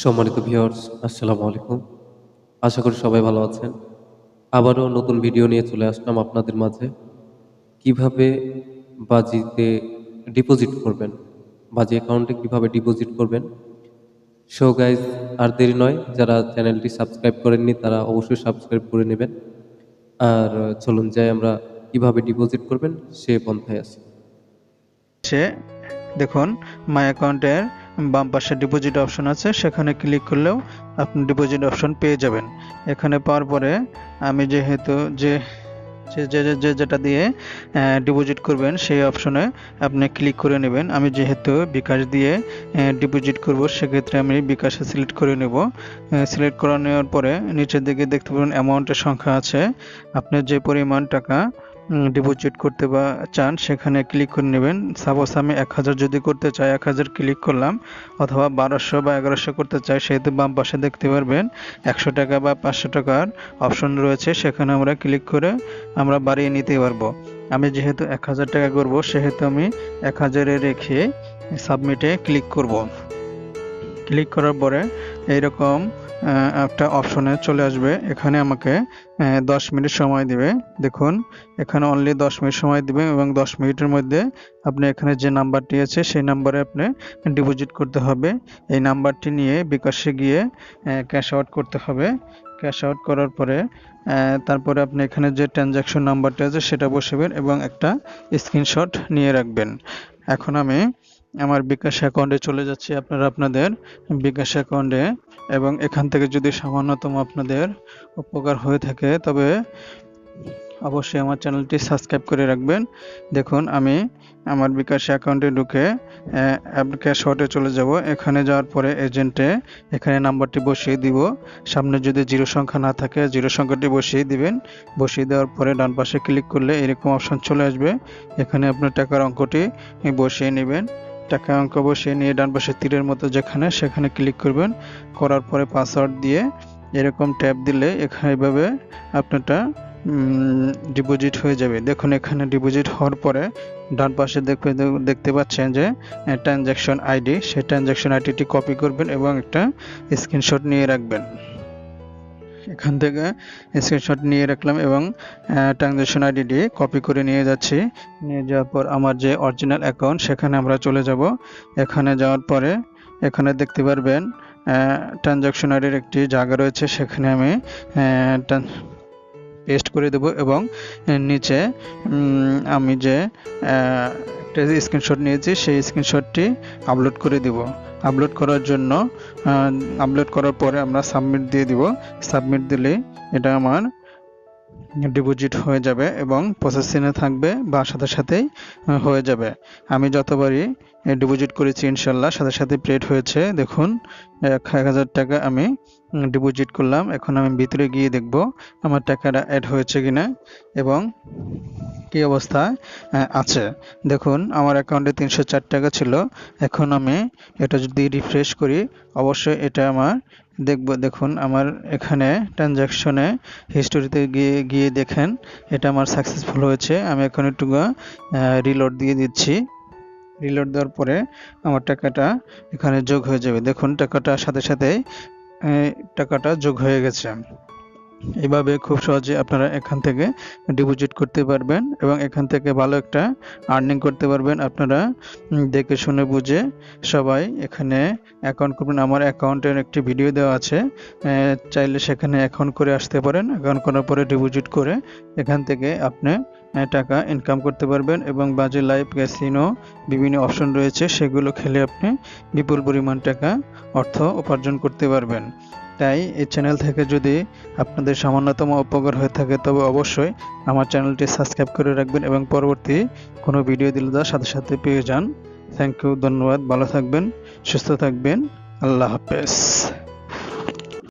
সম্মানিত ভিউয়ার্স, আসসালামু আলাইকুম। আশা করি সবাই ভালো আছেন। আবারও নতুন ভিডিও নিয়ে চলে আসলাম আপনাদের মাঝে। কিভাবে বাজিতে ডিপোজিট করবেন, বাজি অ্যাকাউন্টে কিভাবে ডিপোজিট করবেন। সো গাইস, আর দেরি নয়, যারা চ্যানেলটি সাবস্ক্রাইব করেননি তারা অবশ্যই সাবস্ক্রাইব করে নেবেন। আর চলুন যাই আমরা কিভাবে ডিপোজিট করবেন সে পন্থায় আসি। সে দেখুন মাই অ্যাকাউন্টের বাম পাশে ডিপোজিট অপশন আছে, সেখানে ক্লিক করলেও আপনি ডিপোজিট অপশন পেয়ে যাবেন। এখানে পাওয়ার পরে আমি যেহেতু যেটা দিয়ে ডিপোজিট করবেন সেই অপশনে আপনি ক্লিক করে নেবেন। আমি যেহেতু বিকাশ দিয়ে ডিপোজিট করব, সেক্ষেত্রে আমি বিকাশে সিলেক্ট করে নেব। সিলেক্ট করে নেওয়ার পরে নিচের দিকে দেখতে পাবেন অ্যামাউন্টের সংখ্যা আছে। আপনি যে পরিমাণ টাকা ডিপোজিট করতে চান সেখানে ক্লিক করে নেবেন। সাপোজ আমি 1000 যদি করতে চাই, 1000 ক্লিক করলাম, অথবা 1200 বা 1100 করতে চাই, সেহেতু বাম পাশে দেখতে পারবেন 100 টাকা বা 500 টাকার অপশন রয়েছে, সেখানে আমরা ক্লিক করে আমরা বাড়িয়ে নিতে পারবো। আমি যেহেতু 1000 টাকা করব, সেহেতু আমি 1000-এ রেখে সাবমিটে ক্লিক করব। ক্লিক করার পরে এইরকম একটা অপশনে চলে আসবে। এখানে আমাকে 10 মিনিট সময় দিবে। দেখুন এখানে অনলি 10 মিনিট সময় দিবে এবং 10 মিনিটের মধ্যে আপনি এখানে যে নাম্বারটি আছে সেই নাম্বারে আপনি ডিপোজিট করতে হবে। এই নাম্বারটি নিয়ে বিকাশে গিয়ে ক্যাশ আউট করতে হবে। ক্যাশ আউট করার পরে তারপরে আপনি এখানে যে ট্রানজাকশন নাম্বারটা আছে সেটা বসাবেন এবং একটা স্ক্রিনশট নিয়ে রাখবেন। এখন আমি আমার বিকাশ অ্যাকাউন্টে চলে যাচ্ছি। আপনারা আপনাদের বিকাশ অ্যাকাউন্টে, এবং এখান থেকে যদি সামান্যতম আপনাদের উপকার হয়ে থাকে তবে অবশ্যই আমার চ্যানেলটি সাবস্ক্রাইব করে রাখবেন। দেখুন আমি আমার বিকাশ অ্যাকাউন্টে ঢুকে ক্যাশ আউটে চলে যাব। এখানে যাওয়ার পরে এজেন্টে এখানে নাম্বারটি বসিয়ে দিব। সামনে যদি জিরো সংখ্যা না থাকে জিরো সংখ্যাটি বসিয়ে দিবেন। বসিয়ে দেওয়ার পরে ডান পাশে ক্লিক করলে এরকম অপশন চলে আসবে। এখানে আপনার টাকার অঙ্কটি বসিয়ে নেবেন। টাকার অঙ্ক বসিয়ে নিয়ে ডান পাশে তীরের মতো সেখানে ক্লিক করবেন। করার পরে পাসওয়ার্ড দিয়ে এরকম ট্যাপ দিলে এখানে এভাবে আপনারটা ডিপোজিট হয়ে যাবে। দেখুন এখানে ডিপোজিট হওয়ার পরে ডান পাশে দেখতে পাচ্ছেন যে ট্রানজ্যাকশন আইডি, সেই ট্রানজ্যাকশন আইডিটি কপি করবেন এবং একটা স্ক্রিনশট নিয়ে রাখবেন। এখান থেকে স্ক্রিনশট নিয়ে রাখলাম এবং ট্রানজ্যাকশন আইডিটি কপি করে নিয়ে যাচ্ছি। নিয়ে যাওয়ার পর আমার যে অরিজিনাল অ্যাকাউন্ট সেখানে আমরা চলে যাব। এখানে যাওয়ার পরে এখানে দেখতে পারবেন ট্রানজ্যাকশন আইডির একটি জায়গা রয়েছে, সেখানে আমি পেস্ট করে দেব এবং নিচে আমি যে একটা স্ক্রিনশট নিয়েছি সেই স্ক্রিনশটটি আপলোড করে দেব। আপলোড করার জন্য আপলোড করার পরে আমরা সাবমিট দিয়ে দিব। সাবমিট দিলে এটা আমার ডিপোজিট হয়ে যাবে এবং প্রসেসিংয়ে থাকবে বা সাথে সাথেই হয়ে যাবে। আমি যতবারই ডিপোজিট করেছি ইনশাল্লাহ সাথে সাথে পেড হয়েছে। দেখুন 1000 টাকা আমি ডিপোজিট করলাম। এখন আমি ভিতরে গিয়ে দেখব আমার টাকাটা অ্যাড হয়েছে কিনা এবং কি অবস্থায় আছে। দেখুন আমার অ্যাকাউন্টে 304 টাকা ছিল। এখন আমি এটা যদি রিফ্রেশ করি অবশ্যই এটা আমার দেখুন আমার এখানে ট্রানজ্যাকশনে হিস্টোরিতে গিয়ে দেখেন এটা আমার সাকসেসফুল হয়েছে। আমি এখন একটু রিলোড দিয়ে দিচ্ছি। রিলোড দেওয়ার পরে আমার টাকাটা এখানে যোগ হয়ে যাবে। দেখুন টাকাটা সাথে সাথেই টাকাটা যোগ হয়ে গেছে। এভাবে খুব সহজে আপনারা এখান থেকে ডিপোজিট করতে পারবেন এবং এখান থেকে ভালো একটা আর্নিং করতে পারবেন। আপনারা দেখে শুনে বুঝে সবাই এখানে অ্যাকাউন্ট করবেন। আমার অ্যাকাউন্টের একটি ভিডিও দেওয়া আছে, চাইলে সেখানে অ্যাকাউন্ট করে আসতে পারেন। অ্যাকাউন্ট করার পরে ডিপোজিট করে এখান থেকে আপনি টাকা ইনকাম করতে পারবেন এবং বাজে লাইভ ক্যাসিনো বিভিন্ন অপশন রয়েছে, সেগুলো খেলে আপনি বিপুল পরিমাণ টাকা অর্থ উপার্জন করতে পারবেন। তাই এই চ্যানেল থেকে যদি আপনাদের সামান্যতম উপকার হয়ে থাকে তবে অবশ্যই আমার চ্যানেলটি সাবস্ক্রাইব করে রাখবেন এবং পরবর্তী কোনো ভিডিও দিলে তার সাথে সাথে পেয়ে যান। থ্যাংক ইউ, ধন্যবাদ, ভালো থাকবেন, সুস্থ থাকবেন, আল্লাহ হাফেজ।